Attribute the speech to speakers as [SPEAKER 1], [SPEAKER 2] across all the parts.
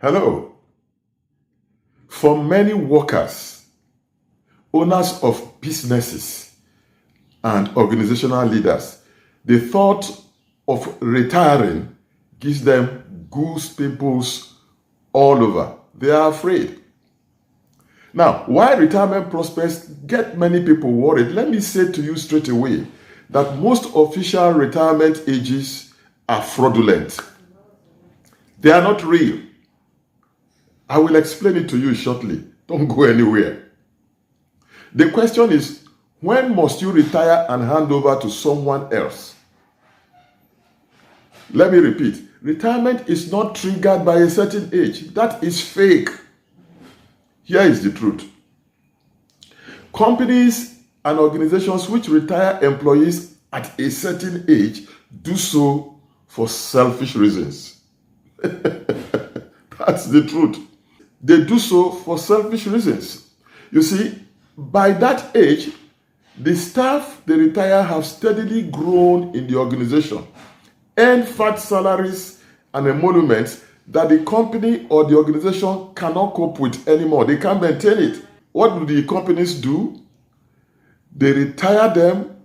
[SPEAKER 1] Hello. For many workers, owners of businesses, and organizational leaders, the thought of retiring gives them goose pimples all over. They are afraid. Now, why retirement prospects get many people worried, let me say to you straight away that most official retirement ages are fraudulent. They are not real. I will explain it to you shortly. Don't go anywhere. The question is, when must you retire and hand over to someone else? Let me repeat. Retirement is not triggered by a certain age. That is fake. Here is the truth. Companies and organizations which retire employees at a certain age do so for selfish reasons. That's the truth. They do so for selfish reasons. You see, by that age, the staff they retire have steadily grown in the organization, earned fat salaries and emoluments that the company or the organization cannot cope with anymore. They can't maintain it. What do the companies do? They retire them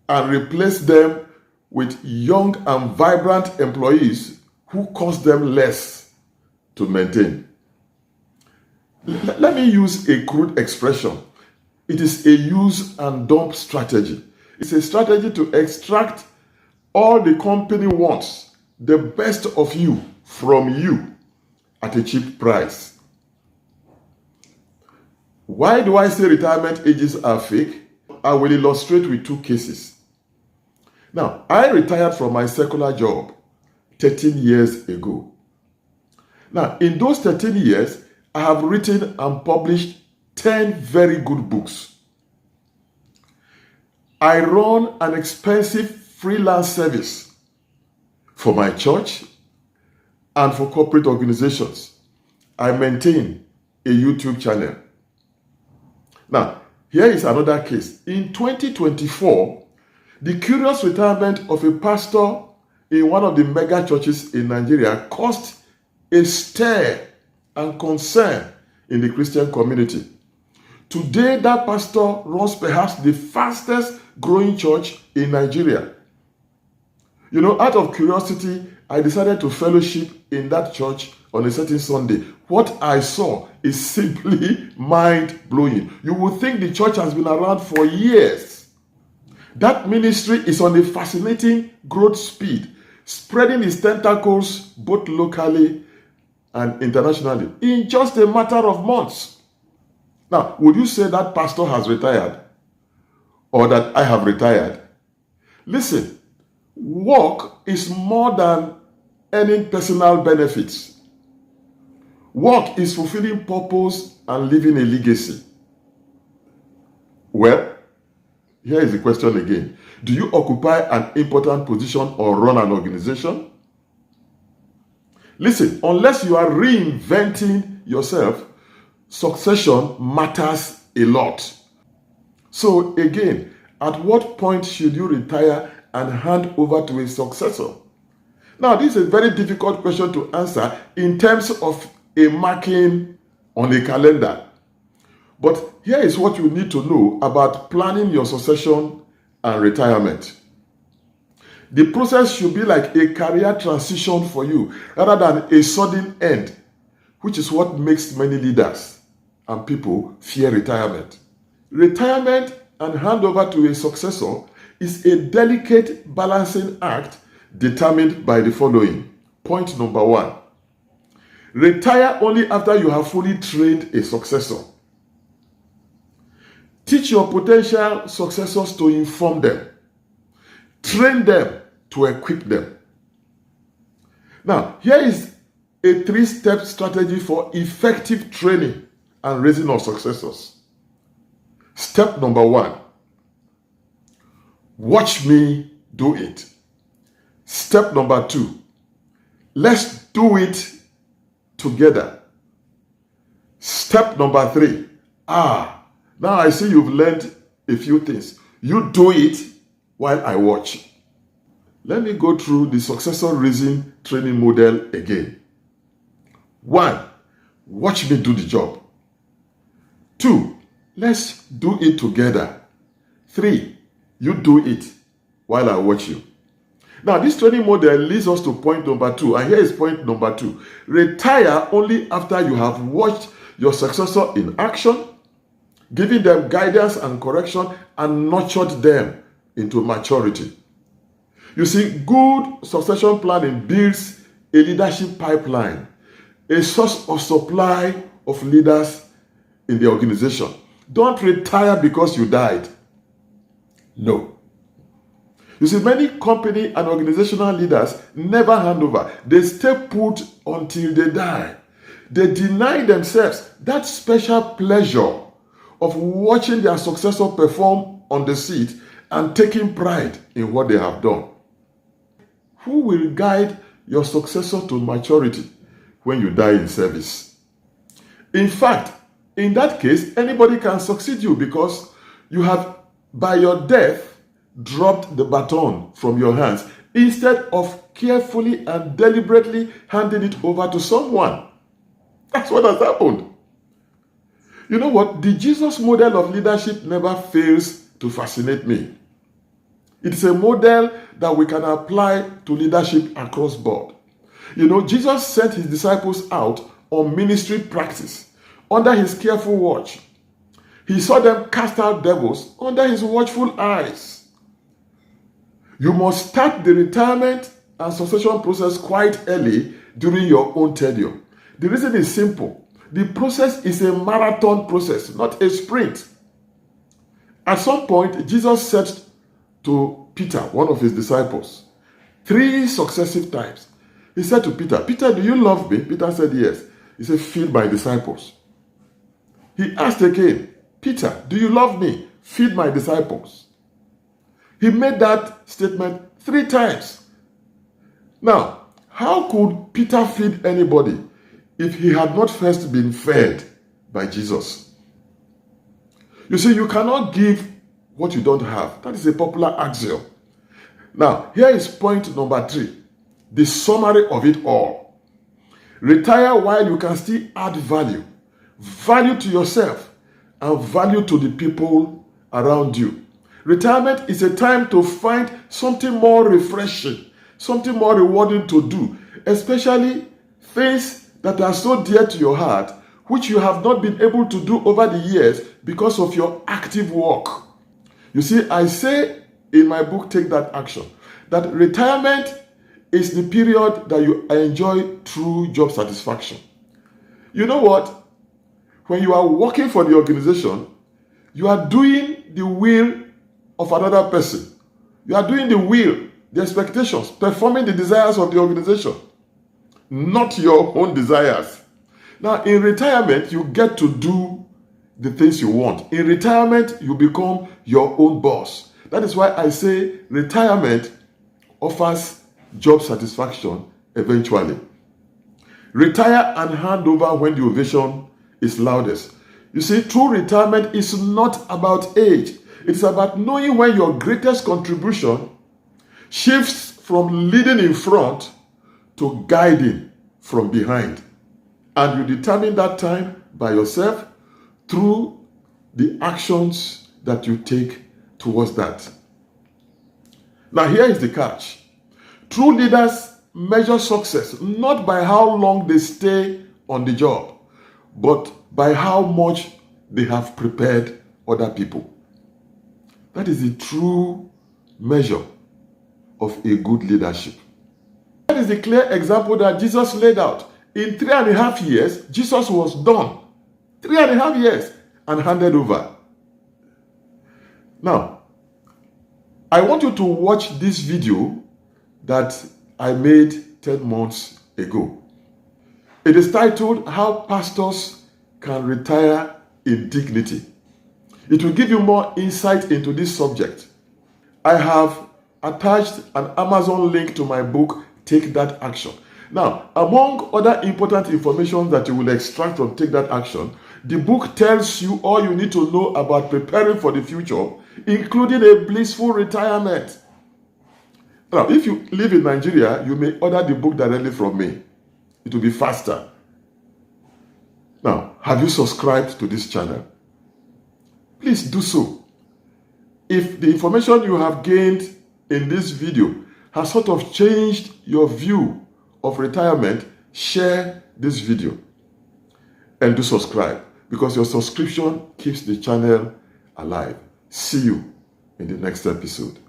[SPEAKER 1] and replace them with young and vibrant employees who cost them less to maintain. Let me use a crude expression. It is a use and dump strategy. It's a strategy to extract all the company wants, the best of you, from you at a cheap price. Why do I say retirement ages are fake? I will illustrate with two cases. Now, I retired from my secular job 13 years ago. Now, in those 13 years, I have written and published 10 very good books. I run an expensive freelance service for my church and for corporate organizations. I maintain a YouTube channel. Now, here is another case. In 2024, the curious retirement of a pastor in one of the mega churches in Nigeria caused a stir and concern in the Christian community. Today, that pastor runs perhaps the fastest growing church in Nigeria. You know, out of curiosity, I decided to fellowship in that church on a certain Sunday. What I saw is simply mind-blowing. You would think the church has been around for years. That ministry is on a fascinating growth speed, spreading its tentacles both locally and internationally in just a matter of months. Now, would you say that pastor has retired or that I have retired? Listen, work is more than earning personal benefits. Work is fulfilling purpose and leaving a legacy. Well, here is the question again. Do you occupy an important position or run an organization? Listen, unless you are reinventing yourself, succession matters a lot. So again, at what point should you retire and hand over to a successor? Now, this is a very difficult question to answer in terms of a marking on a calendar. But here is what you need to know about planning your succession and retirement. The process should be like a career transition for you rather than a sudden end, which is what makes many leaders and people fear retirement. Retirement and handover to a successor is a delicate balancing act determined by the following. Point number one, retire only after you have fully trained a successor. Teach your potential successors to inform them. Train them to equip them. Now, here is a three-step strategy for effective training and raising of successors. Step number one, watch me do it. Step number two, let's do it together. Step number three, now I see you've learned a few things. You do it while I watch. Let me go through the successor raising training model again. 1, watch me do the job. 2, let's do it together. 3, you do it while I watch you. Now, this training model leads us to point number 2, and here is point number 2. Retire only after you have watched your successor in action, giving them guidance and correction, and nurtured them into maturity. You see, good succession planning builds a leadership pipeline, a source of supply of leaders in the organization. Don't retire because you died. No. You see, many company and organizational leaders never hand over. They stay put until they die. They deny themselves that special pleasure of watching their successor perform on the seat and taking pride in what they have done. Who will guide your successor to maturity when you die in service? In fact, in that case, anybody can succeed you because you have, by your death, dropped the baton from your hands instead of carefully and deliberately handing it over to someone. That's what has happened. You know what? The Jesus model of leadership never fails to fascinate me. It's a model that we can apply to leadership across board. You know, Jesus sent his disciples out on ministry practice under his careful watch. He saw them cast out devils under his watchful eyes. You must start the retirement and succession process quite early during your own tenure. The reason is simple. The process is a marathon process, not a sprint. At some point, Jesus said to Peter, one of his disciples, 3 successive times. He said to Peter, Peter, do you love me? Peter said, yes. He said, feed my disciples. He asked again, Peter, do you love me? Feed my disciples. He made that statement 3 times. Now, how could Peter feed anybody if he had not first been fed by Jesus? You see, you cannot give what you don't have. That is a popular axiom. Now, here is point number 3, the summary of it all. Retire while you can still add value. Value to yourself and value to the people around you. Retirement is a time to find something more refreshing, something more rewarding to do, especially things that are so dear to your heart, which you have not been able to do over the years because of your active work. You see, I say in my book, Take That Action, that retirement is the period that you enjoy true job satisfaction. You know what? When you are working for the organization, you are doing the will of another person. You are doing the will, the expectations, performing the desires of the organization, not your own desires. Now, in retirement, you get to do the things you want. In retirement, you become your own boss. That is why I say retirement offers job satisfaction eventually. Retire and hand over when the ovation is loudest. You see, true retirement is not about age. It's about knowing when your greatest contribution shifts from leading in front to guiding from behind. And you determine that time by yourself through the actions that you take towards that. Now, here is the catch. True leaders measure success not by how long they stay on the job, but by how much they have prepared other people. That is the true measure of a good leadership. That is the clear example that Jesus laid out. In 3.5 years, Jesus was done. 3.5 years and handed over. Now, I want you to watch this video that I made 10 months ago. It is titled, How Pastors Can Retire in Dignity. It will give you more insight into this subject. I have attached an Amazon link to my book, Take That Action. Now, among other important information that you will extract from Take That Action, the book tells you all you need to know about preparing for the future, including a blissful retirement. Now, if you live in Nigeria, you may order the book directly from me. It will be faster. Have you subscribed to this channel? Please do so. If the information you have gained in this video has sort of changed your view of retirement, share this video and do subscribe, because your subscription keeps the channel alive. See you in the next episode.